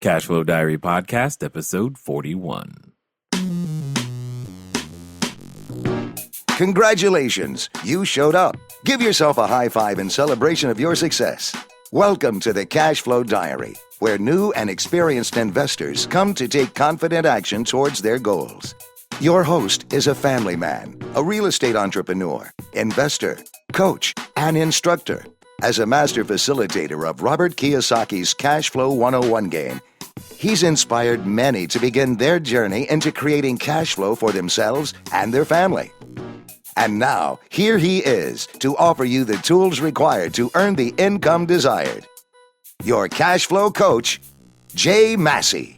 Cashflow Diary Podcast, episode 41. Congratulations, you showed up. Give yourself a high five in celebration of your success. Welcome to the Cashflow Diary, where new and experienced investors come to take confident action towards their goals. Your host is a family man, a real estate entrepreneur, investor, coach, and instructor. As a master facilitator of Robert Kiyosaki's Cashflow 101 game, he's inspired many to begin their journey into creating cash flow for themselves and their family. And now, here he is to offer you the tools required to earn the income desired. Your cash flow coach, Jay Massey.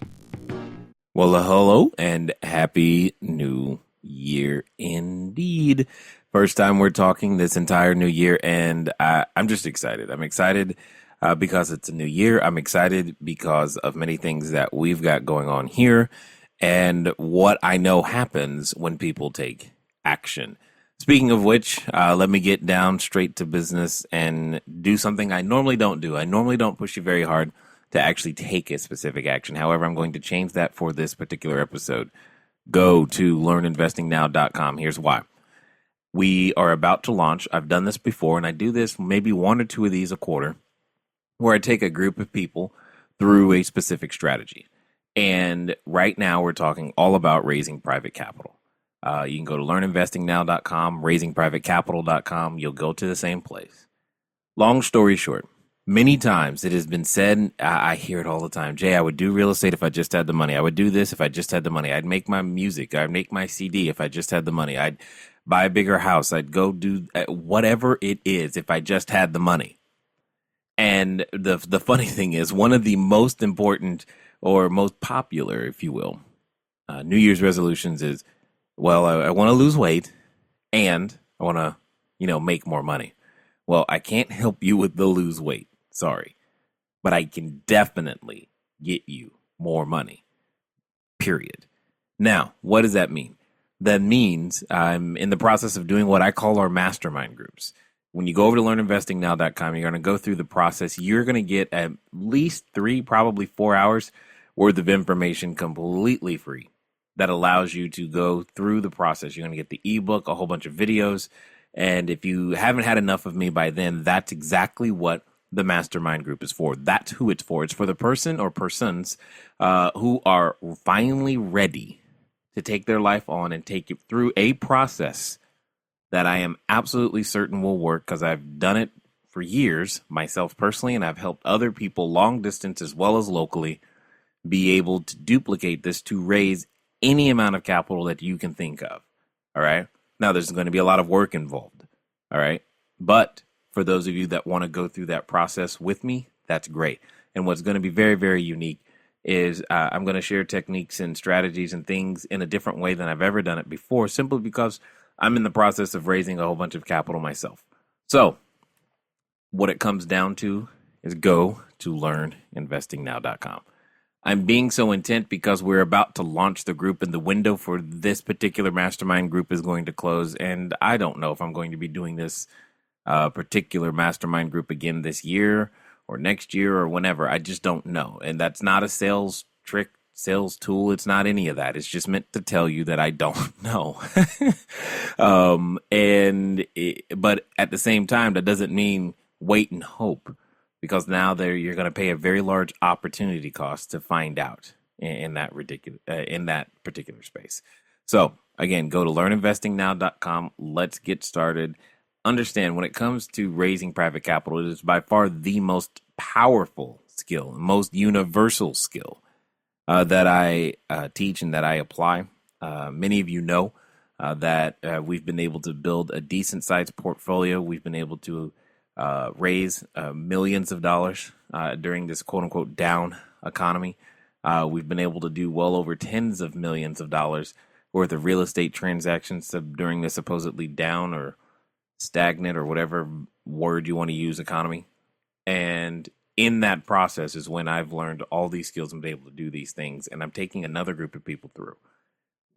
Well, hello and happy new year indeed. First time we're talking this entire new year, and I'm just excited. I'm excited because it's a new year. I'm excited because of many things that we've got going on here and what I know happens when people take action. Speaking of which, let me get down straight to business and do something I normally don't do. I normally don't push you very hard to actually take a specific action. However, I'm going to change that for this particular episode. Go to learninvestingnow.com. Here's why. We are about to launch. I've done this before, and I do this maybe one or two of these a quarter, where I take a group of people through a specific strategy. And right now we're talking all about raising private capital. You can go to learninvestingnow.com, raisingprivatecapital.com. You'll go to the same place. Long story short, many times it has been said, I hear it all the time, Jay, I would do real estate if I just had the money. I would do this if I just had the money. I'd make my music. I'd make my CD if I just had the money. I'd buy a bigger house. I'd go do whatever it is if I just had the money. And the funny thing is, one of the most important or most popular, if you will, New Year's resolutions is, well, I want to lose weight and I want to, make more money. Well, I can't help you with the lose weight. Sorry. But I can definitely get you more money. Period. Now, what does that mean? That means I'm in the process of doing what I call our mastermind groups. When you go over to learninvestingnow.com, you're going to go through the process. You're going to get at least 3, probably 4 hours worth of information completely free that allows you to go through the process. You're going to get the ebook, a whole bunch of videos. And if you haven't had enough of me by then, that's exactly what the mastermind group is for. That's who it's for. It's for the person or persons who are finally ready to take their life on and take it through a process that I am absolutely certain will work, because I've done it for years myself personally, and I've helped other people long distance as well as locally be able to duplicate this to raise any amount of capital that you can think of. All right. Now, there's going to be a lot of work involved. All right. But for those of you that want to go through that process with me, that's great. And what's going to be very, very unique is I'm going to share techniques and strategies and things in a different way than I've ever done it before, simply because I'm in the process of raising a whole bunch of capital myself. So what it comes down to is go to learninvestingnow.com. I'm being so intent because we're about to launch the group, and the window for this particular mastermind group is going to close. And I don't know if I'm going to be doing this particular mastermind group again this year or next year or whenever. I just don't know. And that's not a sales trick, sales tool. It's not any of that. It's just meant to tell you that I don't know. But at the same time, that doesn't mean wait and hope, because now you're going to pay a very large opportunity cost to find out in that particular space. So again, go to learninvestingnow.com. Let's get started. Understand, when it comes to raising private capital, it is by far the most powerful skill, most universal skill that I teach and that I apply. Many of you know that we've been able to build a decent sized portfolio. We've been able to raise millions of dollars during this quote unquote down economy. We've been able to do well over tens of millions of dollars worth of real estate transactions during the supposedly down or stagnant or whatever word you want to use economy. And in that process is when I've learned all these skills and been able to do these things. And I'm taking another group of people through.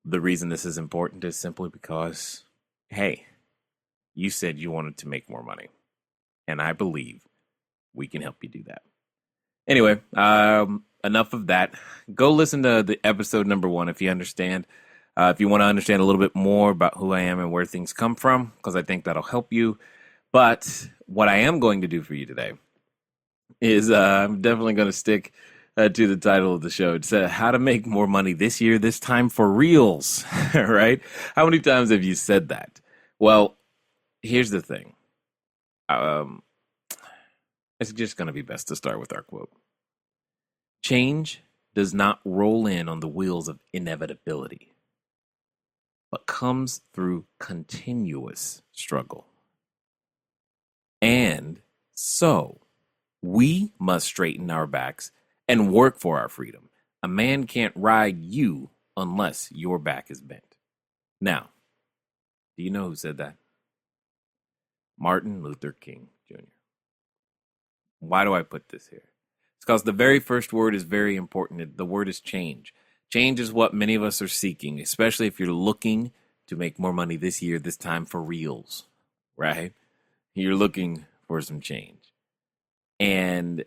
The reason this is important is simply because, hey, you said you wanted to make more money. And I believe we can help you do that. Anyway, enough of that. Go listen to the episode number 1 if you understand. If you want to understand a little bit more about who I am and where things come from, because I think that'll help you. But what I am going to do for you today is I'm definitely going to stick to the title of the show. It's how to make more money this year, this time for reals, right? How many times have you said that? Well, here's the thing. It's just going to be best to start with our quote. Change does not roll in on the wheels of inevitability, but comes through continuous struggle. And so we must straighten our backs and work for our freedom. A man can't ride you unless your back is bent. Now, do you know who said that? Martin Luther King Jr. Why do I put this here? It's because the very first word is very important. The word is change. Change is what many of us are seeking, especially if you're looking to make more money this year, this time for reals, right? You're looking for some change. And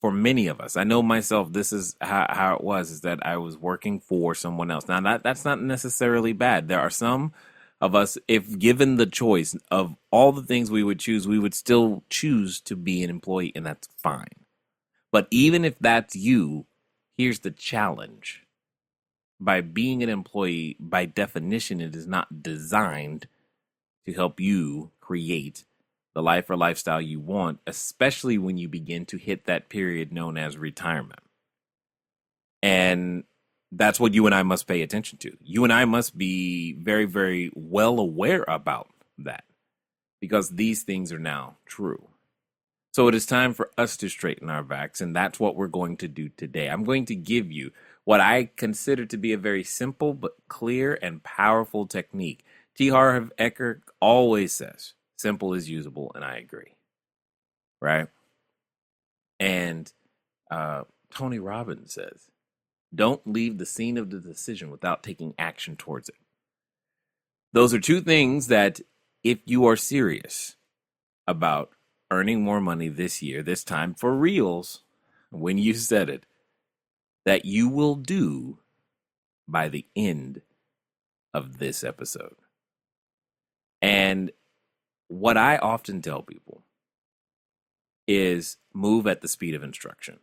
for many of us, I know myself, this is how it was, is that I was working for someone else. Now, that's not necessarily bad. There are some of us, if given the choice of all the things we would choose, we would still choose to be an employee, and that's fine. But even if that's you, here's the challenge. By being an employee, by definition, it is not designed to help you create the life or lifestyle you want, especially when you begin to hit that period known as retirement. And that's what you and I must pay attention to. You and I must be very, very well aware about that, because these things are now true. So it is time for us to straighten our backs, and that's what we're going to do today. I'm going to give you what I consider to be a very simple but clear and powerful technique. T. Harv Eker always says, simple is usable, and I agree, right? And Tony Robbins says, don't leave the scene of the decision without taking action towards it. Those are two things that, if you are serious about earning more money this year, this time for reals, when you said it, that you will do by the end of this episode. And what I often tell people is move at the speed of instruction.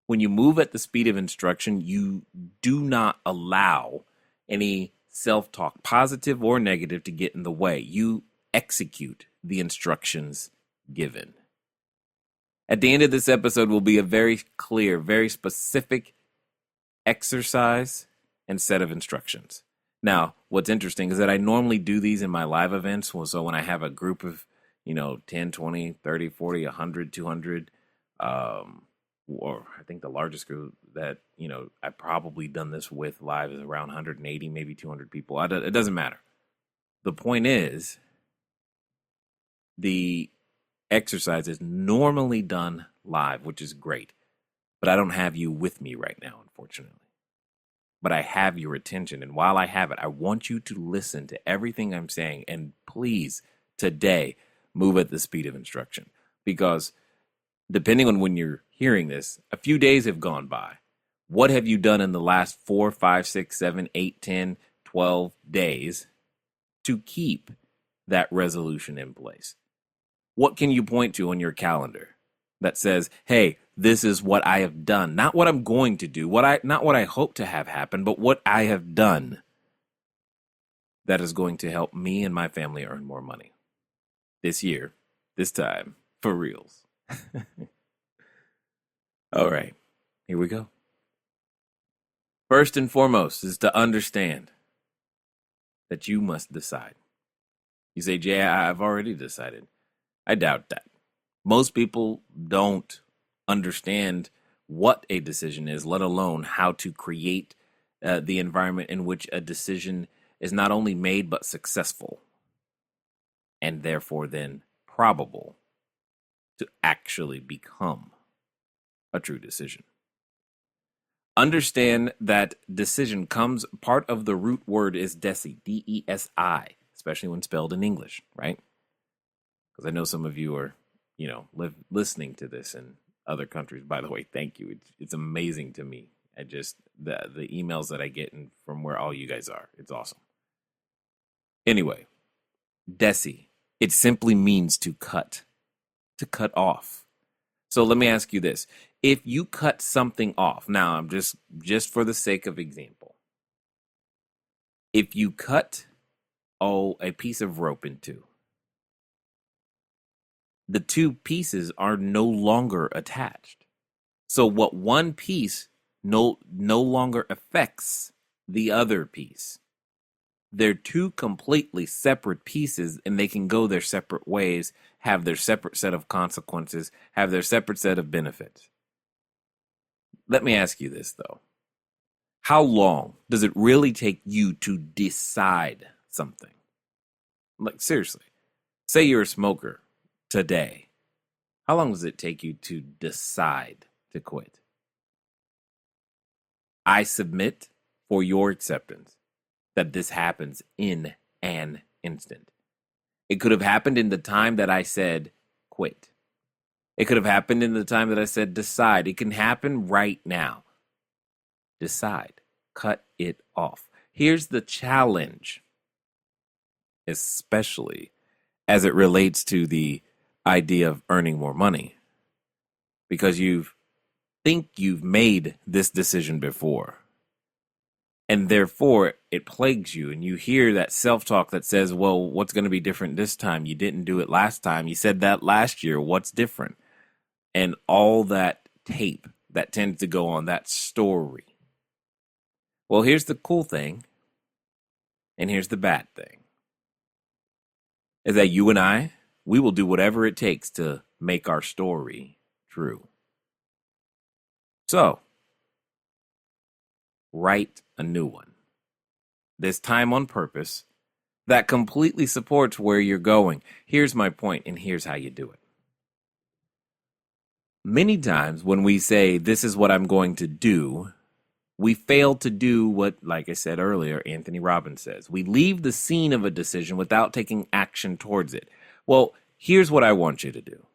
When you move at the speed of instruction, you do not allow any self-talk, positive or negative, to get in the way. You execute the instructions given. At the end of this episode will be a very clear, very specific exercise and set of instructions. Now, what's interesting is that I normally do these in my live events. So when I have a group of, 10, 20, 30, 40, 100, 200, or I think the largest group that, I've probably done this with live is around 180, maybe 200 people. It doesn't matter. The point is, the exercise is normally done live, which is great. But I don't have you with me right now, unfortunately. But I have your attention. And while I have it, I want you to listen to everything I'm saying. And please, today, move at the speed of instruction. Because depending on when you're hearing this, a few days have gone by. What have you done in the last 4, 5, 6, 7, 8, 10, 12 days to keep that resolution in place? What can you point to on your calendar that says, hey, this is what I have done, not what I'm going to do, not what I hope to have happen, but what I have done that is going to help me and my family earn more money this year, this time, for reals. All right, here we go. First and foremost is to understand that you must decide. You say, Jay, I've already decided. I doubt that. Most people don't understand what a decision is, let alone how to create the environment in which a decision is not only made but successful, and therefore then probable to actually become a true decision. Understand that decision comes, part of the root word is desi, D-E-S-I, especially when spelled in English, right? Because I know some of you are, listening to this in other countries. By the way, thank you. It's amazing to me. I just the emails that I get from where all you guys are. It's awesome. Anyway, deci. It simply means to cut off. So let me ask you this: if you cut something off, now I'm just for the sake of example, if you cut a piece of rope in two, the two pieces are no longer attached. So what one piece no longer affects the other piece. They're two completely separate pieces, and they can go their separate ways, have their separate set of consequences, have their separate set of benefits. Let me ask you this, though. How long does it really take you to decide something? Like, seriously, say you're a smoker today. How long does it take you to decide to quit? I submit for your acceptance that this happens in an instant. It could have happened in the time that I said quit. It could have happened in the time that I said decide. It can happen right now. Decide. Cut it off. Here's the challenge, especially as it relates to the idea of earning more money, because you think you've made this decision before, and therefore it plagues you, and you hear that self-talk that says, well, what's going to be different this time? You didn't do it last time. You said that last year. What's different? And all that tape that tends to go on, that story. Well, here's the cool thing, and here's the bad thing, is that you and we will do whatever it takes to make our story true. So, write a new one, this time on purpose, that completely supports where you're going. Here's my point, and here's how you do it. Many times when we say, this is what I'm going to do, we fail to do what, like I said earlier, Anthony Robbins says. We leave the scene of a decision without taking action towards it. Well, here's what I want you to do.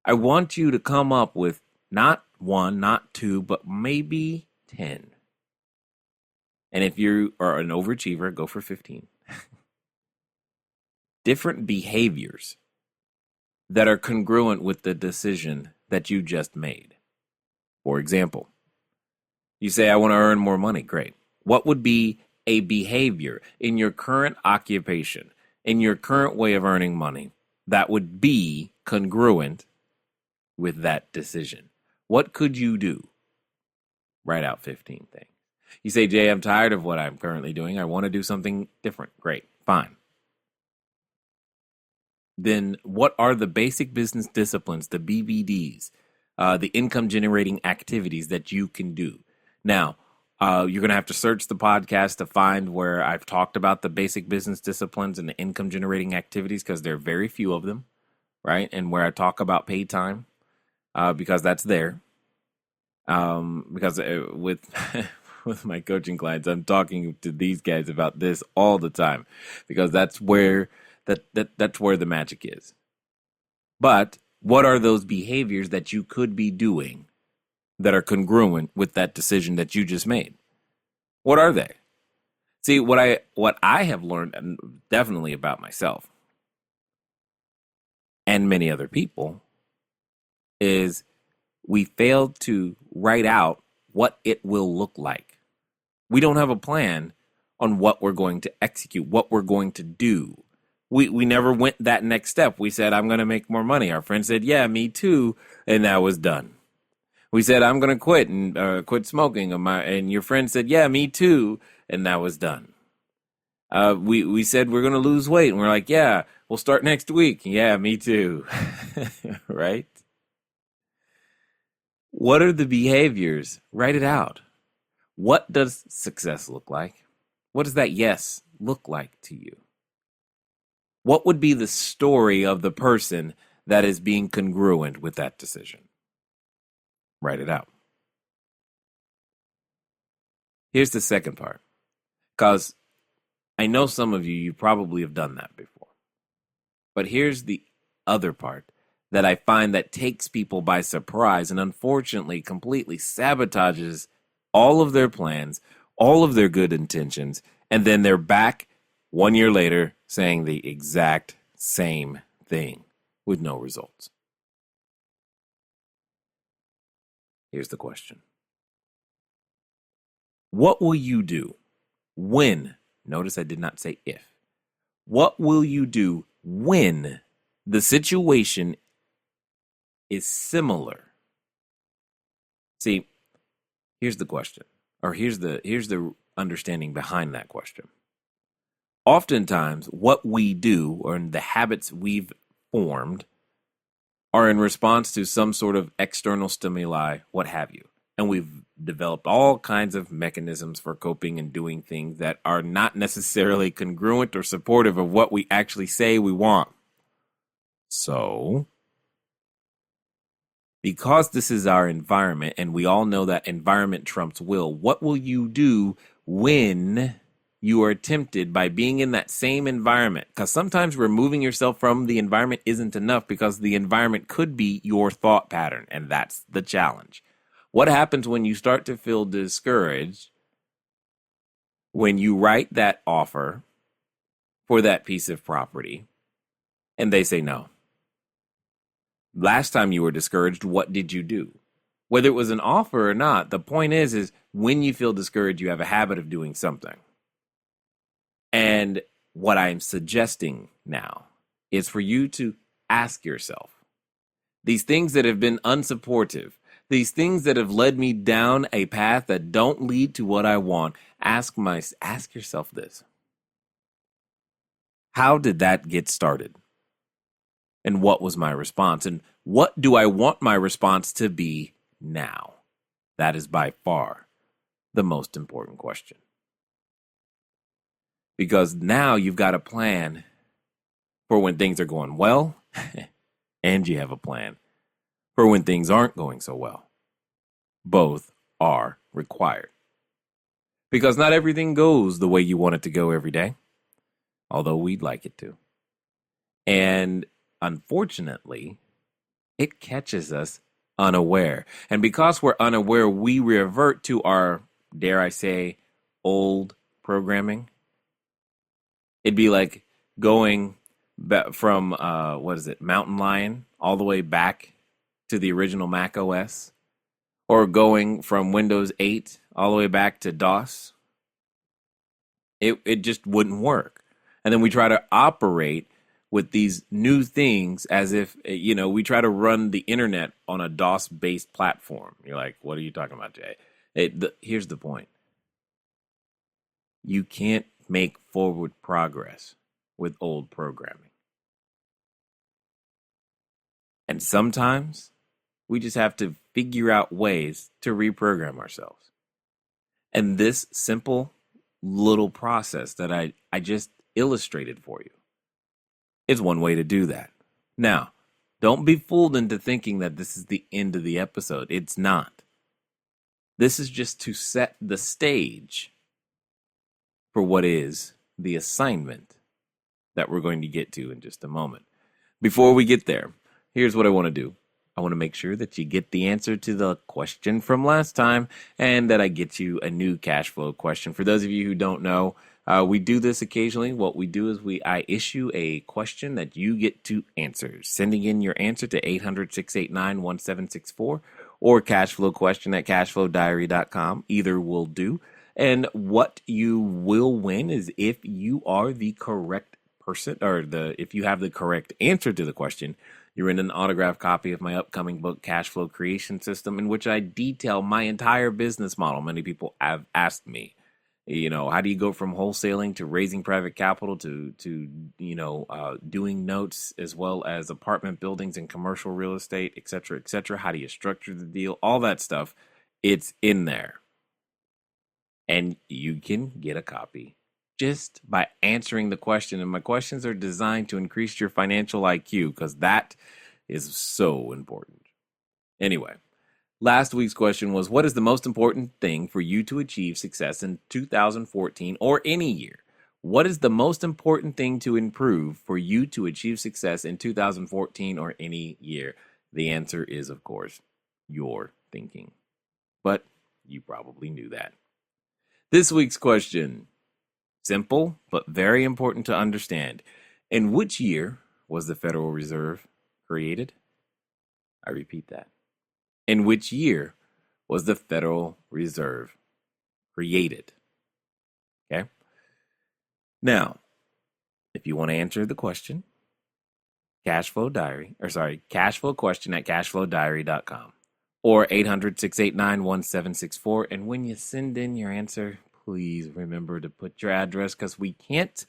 I want you to come up with not one, not two, but maybe 10. And if you are an overachiever, go for 15. Different behaviors that are congruent with the decision that you just made. For example, you say, I want to earn more money. Great. What would be a behavior in your current occupation, in your current way of earning money, that would be congruent with that decision? What could you do? Write out 15 things. You say, Jay, I'm tired of what I'm currently doing. I want to do something different. Great. Fine. Then what are the basic business disciplines, the BBDs, the income generating activities that you can do? Now, you're going to have to search the podcast to find where I've talked about the basic business disciplines and the income generating activities, because there are very few of them, right? And where I talk about paid time, because that's there. Because with with my coaching clients, I'm talking to these guys about this all the time, because that's where that's where the magic is. But what are those behaviors that you could be doing that are congruent with that decision that you just made? What are they? See, what I have learned definitely about myself and many other people is we fail to write out what it will look like. We don't have a plan on what we're going to execute, what we're going to do. We never went that next step. We said, I'm going to make more money. Our friend said, yeah, me too. And that was done. We said, I'm going to quit and quit smoking. And your friend said, yeah, me too. And that was done. We said, we're going to lose weight. And we're like, yeah, we'll start next week. Yeah, me too. Right? What are the behaviors? Write it out. What does success look like? What does that yes look like to you? What would be the story of the person that is being congruent with that decision? Write it out. Here's the second part, because I know some of you probably have done that before. But here's the other part that I find that takes people by surprise and unfortunately completely sabotages all of their plans, all of their good intentions, and then they're back 1 year later saying the exact same thing with no results. Here's the question. What will you do when, notice I did not say if, what will you do when the situation is similar? See, here's the question, or here's the understanding behind that question. Oftentimes, what we do, or the habits we've formed, are in response to some sort of external stimuli, what have you. And we've developed all kinds of mechanisms for coping and doing things that are not necessarily congruent or supportive of what we actually say we want. So, because this is our environment, and we all know that environment trumps will, what will you do when you are tempted by being in that same environment? Because sometimes removing yourself from the environment isn't enough, because the environment could be your thought pattern, and that's the challenge. What happens when you start to feel discouraged when you write that offer for that piece of property and they say no? Last time you were discouraged, what did you do? Whether it was an offer or not, the point is when you feel discouraged, you have a habit of doing something. And what I'm suggesting now is for you to ask yourself, these things that have been unsupportive, these things that have led me down a path that don't lead to what I want, ask yourself this. How did that get started? And what was my response? And what do I want my response to be now? That is by far the most important question. Because now you've got a plan for when things are going well, and you have a plan for when things aren't going so well. Both are required. Because not everything goes the way you want it to go every day, although we'd like it to. And unfortunately, it catches us unaware. And because we're unaware, we revert to our, dare I say, old programming. It'd be like going from, Mountain Lion, all the way back to the original Mac OS, or going from Windows 8 all the way back to DOS. It just wouldn't work. And then we try to operate with these new things as if, we try to run the internet on a DOS-based platform. You're like, what are you talking about, Jay? Here's the point. You can't make forward progress with old programming. And sometimes we just have to figure out ways to reprogram ourselves. And this simple little process that I just illustrated for you is one way to do that. Now, don't be fooled into thinking that this is the end of the episode. It's not. This is just to set the stage for what is the assignment that we're going to get to in just a moment. Before we get there, here's what I want to do. I want to make sure that you get the answer to the question from last time, and that I get you a new cash flow question. For those of you who don't know, we do this occasionally. What we do is I issue a question that you get to answer, sending in your answer to 800-689-1764 or cashflowquestion@cashflowdiary.com. Either will do. And what you will win is if you are the correct person, or if you have the correct answer to the question, you're in an autographed copy of my upcoming book, Cashflow Creation System, in which I detail my entire business model. Many people have asked me, how do you go from wholesaling to raising private capital to doing notes, as well as apartment buildings and commercial real estate, et cetera, et cetera? How do you structure the deal? All that stuff, it's in there. And you can get a copy just by answering the question. And my questions are designed to increase your financial IQ, because that is so important. Anyway, last week's question was, what is the most important thing for you to achieve success in 2014 or any year? What is the most important thing to improve for you to achieve success in 2014 or any year? The answer is, of course, your thinking. But you probably knew that. This week's question, simple but very important to understand. In which year was the Federal Reserve created? I repeat that. In which year was the Federal Reserve created? Okay. Now, if you want to answer the question, Cashflow question at cashflowdiary.com or 800-689-1764. And when you send in your answer, please remember to put your address because we can't,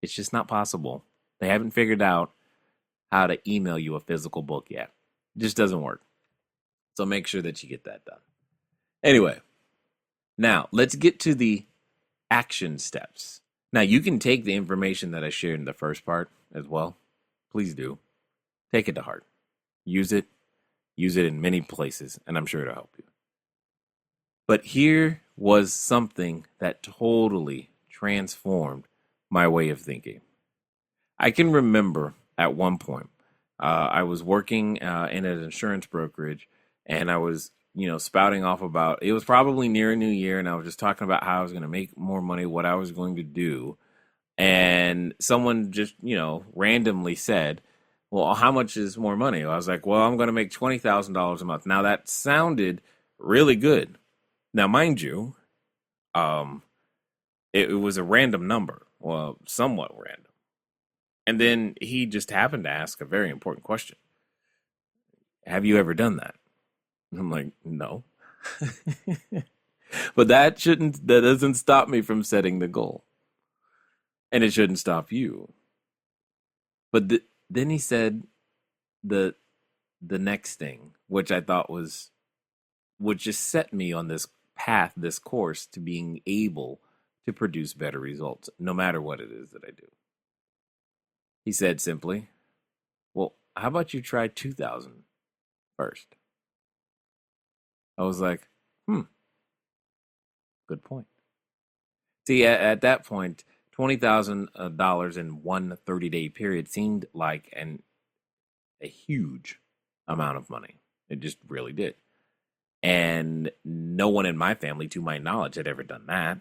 it's just not possible. They haven't figured out how to email you a physical book yet. It just doesn't work. So make sure that you get that done. Anyway, now let's get to the action steps. Now you can take the information that I shared in the first part as well. Please do. Take it to heart. Use it. Use it in many places, and I'm sure it'll help you. But here was something that totally transformed my way of thinking. I can remember at one point, I was working in an insurance brokerage, and I was, spouting off about, it was probably near a new year, and I was just talking about how I was going to make more money, what I was going to do. And someone just, randomly said, well, how much is more money? I was like, well, I'm going to make $20,000 a month. Now that sounded really good. Now, mind you, it was a random number, well, somewhat random. And then he just happened to ask a very important question. Have you ever done that? I'm like, no. But that doesn't stop me from setting the goal. And it shouldn't stop you. But then he said the next thing, which I thought would just set me on this path, this course to being able to produce better results, no matter what it is that I do. He said simply, well, how about you try 2,000 first? I was like, good point. See, at that point, $20,000 in one 30-day period seemed like a huge amount of money. It just really did. And no one in my family, to my knowledge, had ever done that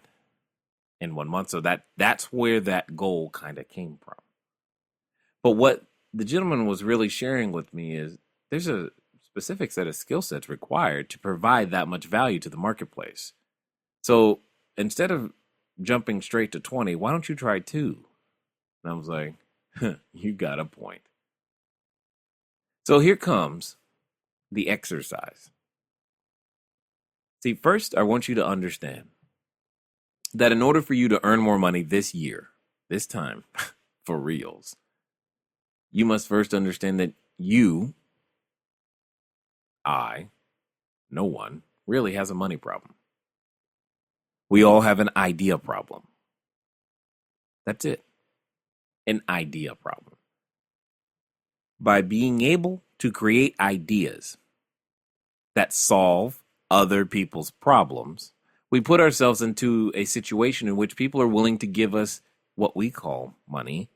in 1 month. So that's where that goal kind of came from. But what the gentleman was really sharing with me is there's a specific set of skill sets required to provide that much value to the marketplace. So instead of jumping straight to 20, why don't you try 2? And I was like, you got a point. So here comes the exercise. See, first, I want you to understand that in order for you to earn more money this year, this time, for reals, you must first understand that no one really has a money problem. We all have an idea problem. That's it. An idea problem. By being able to create ideas that solve other people's problems, we put ourselves into a situation in which people are willing to give us what we call money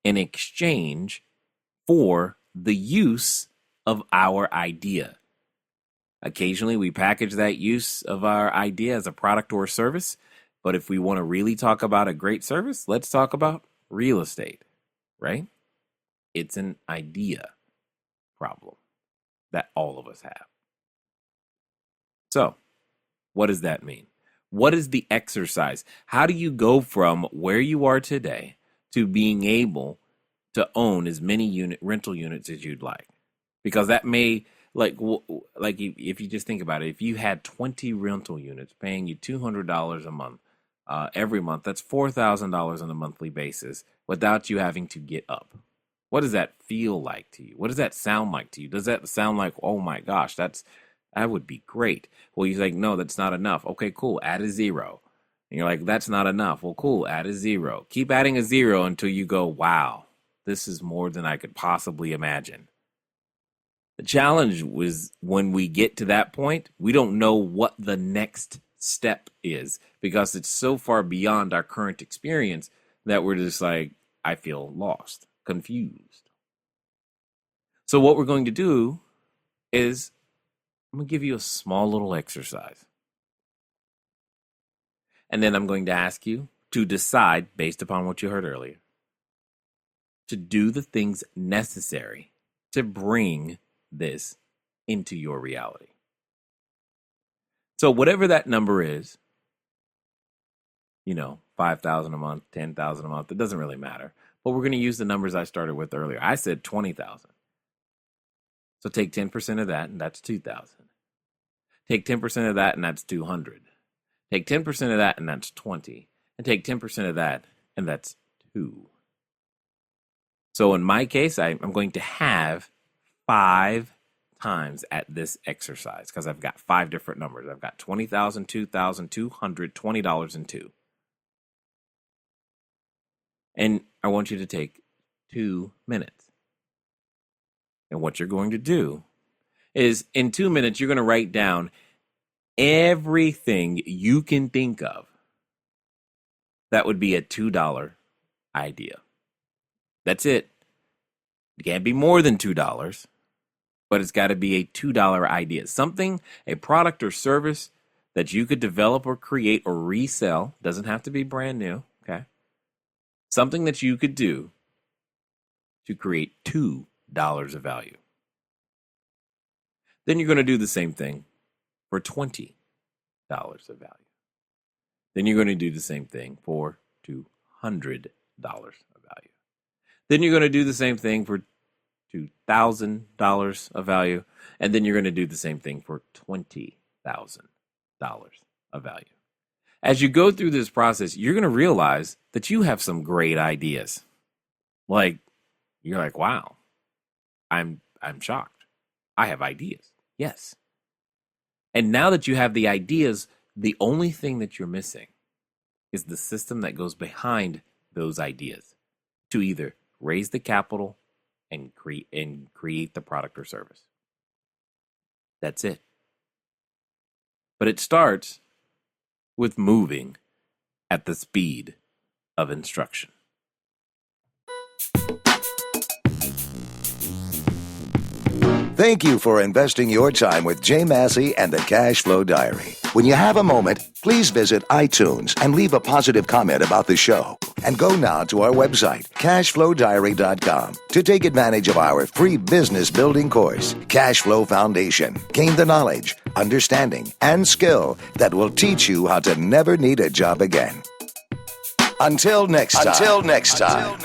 in exchange for the use of our idea. Occasionally, we package that use of our idea as a product or a service. But if we want to really talk about a great service, let's talk about real estate, right? It's an idea problem that all of us have. So, what does that mean? What is the exercise? How do you go from where you are today to being able to own as many rental units as you'd like? Because that may, if you just think about it, if you had 20 rental units paying you $200 a month, every month, that's $4,000 on a monthly basis without you having to get up. What does that feel like to you? What does that sound like to you? Does that sound like, oh my gosh, that would be great? Well, you're like, no, that's not enough. Okay, cool, add a 0. And you're like, that's not enough. Well, cool, add a 0. Keep adding a 0 until you go, wow, this is more than I could possibly imagine. The challenge was when we get to that point, we don't know what the next step is because it's so far beyond our current experience. that we're just like, I feel lost, confused. So what we're going to do is I'm going to give you a small little exercise. And then I'm going to ask you to decide, based upon what you heard earlier, to do the things necessary to bring this into your reality. So whatever that number is, 5,000 a month, 10,000 a month, it doesn't really matter. But we're going to use the numbers I started with earlier. I said 20,000. So take 10% of that, and that's 2,000. Take 10% of that, and that's 200. Take 10% of that, and that's 20. And take 10% of that, and that's 2. So in my case, I'm going to have 5 times at this exercise because I've got 5 different numbers. I've got 20,000, 2,000, 200, $20, and 2. And I want you to take 2 minutes. And what you're going to do is in 2 minutes, you're going to write down everything you can think of that would be a $2 idea. That's it. It can't be more than $2, but it's got to be a $2 idea. Something, a product or service that you could develop or create or resell. Doesn't have to be brand new, okay? Something that you could do to create $2 of value. Then you're going to do the same thing for $20 of value. Then you're going to do the same thing for $200 of value. Then you're going to do the same thing for $2,000 of value. And then you're going to do the same thing for $20,000 of value. As you go through this process, you're going to realize that you have some great ideas. You're like, wow, I'm shocked. I have ideas. Yes. And now that you have the ideas, the only thing that you're missing is the system that goes behind those ideas to either raise the capital and create the product or service. That's it. But it starts with moving at the speed of instruction. Thank you for investing your time with Jay Massey and the Cashflow Diary. When you have a moment, please visit iTunes and leave a positive comment about the show. And go now to our website, cashflowdiary.com, to take advantage of our free business building course, Cashflow Foundation. Gain the knowledge, understanding, and skill that will teach you how to never need a job again. Until next time.